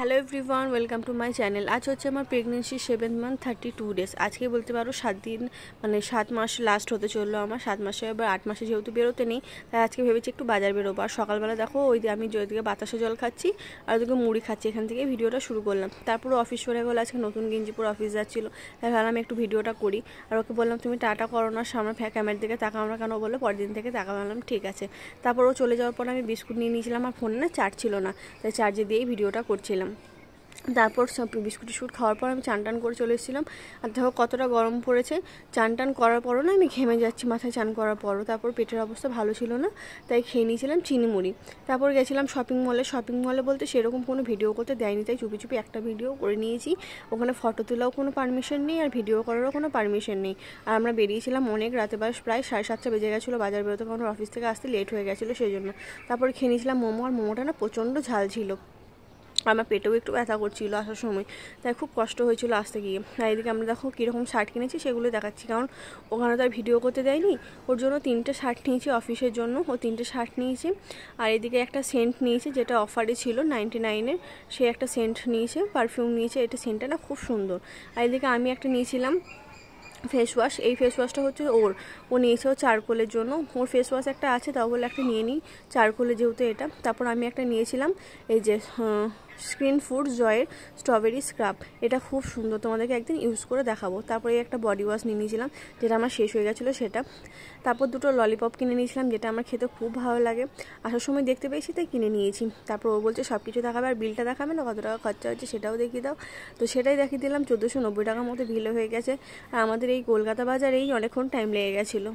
Hello everyone, welcome to my channel. আজ হচ্ছে আমার প্রেগনেন্সি 7th মান্থ 32 ডেজ। আজকে বলতে পারো 7 দিন, মানে 7 মাস লাস্ট হতে চললো আমার। 7 মাসে এবার 8 মাসে যেহেতু বেরোতে নেই, তাই আজকে ভেবেছি একটু বাজার বেরোবো। আর সকালবেলা দেখো ওই যে আমি যেদিকে বাতাসা জল খাচ্ছি আর ওদিকে মুড়ি খাচ্ছি, এখান থেকে ভিডিওটা শুরু করলাম। তারপর অফিস সরে গেলো, আজকে নতুন গেঞ্জিপুর অফিস যাচ্ছিলো, তাই ভাবলাম একটু ভিডিওটা করি। আর ওকে বললাম তুমি টাটা করো না, সামনে ক্যামেরার দিকে তাকাও না কেন, বললো পরের দিন থেকে তাকালাম, ঠিক আছে। তারপর ও চলে যাওয়ার পর আমি বিস্কুট নিয়ে নিয়েছিলাম, আর ফোনে না চার্জ ছিল না, তাই চার্জে দিয়েই ভিডিওটা করছিলাম। তারপর সব বিস্কুট টিস্কুট খাওয়ার পর আমি চান টান করে চলে এসেছিলাম। আর দেখো কতটা গরম পড়েছে, চান টান করার পরও না আমি ঘেমে যাচ্ছি মাথায় চান করার পরও। তারপর পেটের অবস্থা ভালো ছিল না, তাই খেয়ে নিয়েছিলাম চিনি মুড়ি। তারপর গেছিলাম শপিং মলে বলতে সেরকম কোনো ভিডিও করতে দেয়নি, তাই চুপি চুপি একটা ভিডিও করে নিয়েছি। ওখানে ফটো তোলাও কোনো পারমিশন নেই, আর ভিডিও করারও কোনো পারমিশন নেই। আর আমরা বেরিয়েছিলাম অনেক রাতে, প্রায় 7:30 বেজে গেছিলো বাজার বেরোতে, কারণ অফিস থেকে আসতে লেট হয়ে গেছিলো সেই জন্য। তারপর খেয়ে নিয়েছিলাম মোমো, আর মোমোটা না প্রচণ্ড ঝাল ছিল, আমার পেটেও একটু ব্যথা করছিল আসার সময়, তাই খুব কষ্ট হয়েছিল আসতে গিয়ে। আর এদিকে আমরা দেখো কীরকম শার্ট কিনেছি সেগুলো দেখাচ্ছি, কারণ ওখানে তো আর ভিডিও করতে দেয়নি। ওর জন্য 3টে শার্ট নিয়েছি অফিসের জন্য, ও 3টে শার্ট নিয়েছি। আর এদিকে একটা সেন্ট নিয়েছে, যেটা অফারে ছিল 99-এর, সে একটা সেন্ট নিয়েছে, পারফিউম নিয়েছে। এটা সেন্টটা না খুব সুন্দর। আর এদিকে আমি একটা নিয়েছিলাম ফেস ওয়াশ। এই ফেস ওয়াশটা হচ্ছে ও নিয়েছে ও চারকোলের জন্য। ওর ফেস ওয়াশ একটা আছে, তাও বলে একটা নিয়ে নিই চারকোলে যেহেতু এটা। তারপর আমি একটা নিয়েছিলাম এই যে স্ক্রিন ফুড জয়ের স্ট্রবেরি স্ক্রাব, এটা খুব সুন্দর, তোমাদেরকে একদিন ইউজ করে দেখাবো। তারপরে একটা বডি ওয়াশ নিয়ে নিয়েছিলাম, যেটা আমার শেষ হয়ে গেছিলো সেটা। তারপর 2টো ললিপপ কিনে নিয়েছিলাম, যেটা আমার খেতে খুব ভালো লাগে, আসার সময় দেখতে পেয়েছি তাই কিনে নিয়েছি। তারপর ও বলছে সব কিছু দেখাবে, আর বিলটা দেখাবে না, কত টাকা খরচা হচ্ছে সেটাও দেখিয়ে দাও। তো সেটাই দেখিয়ে দিলাম, 1490 টাকার মতো বিল হয়ে গেছে। আর আমাদের এই কলকাতা বাজারেই অনেকক্ষণ টাইম লেগে গেছিলো।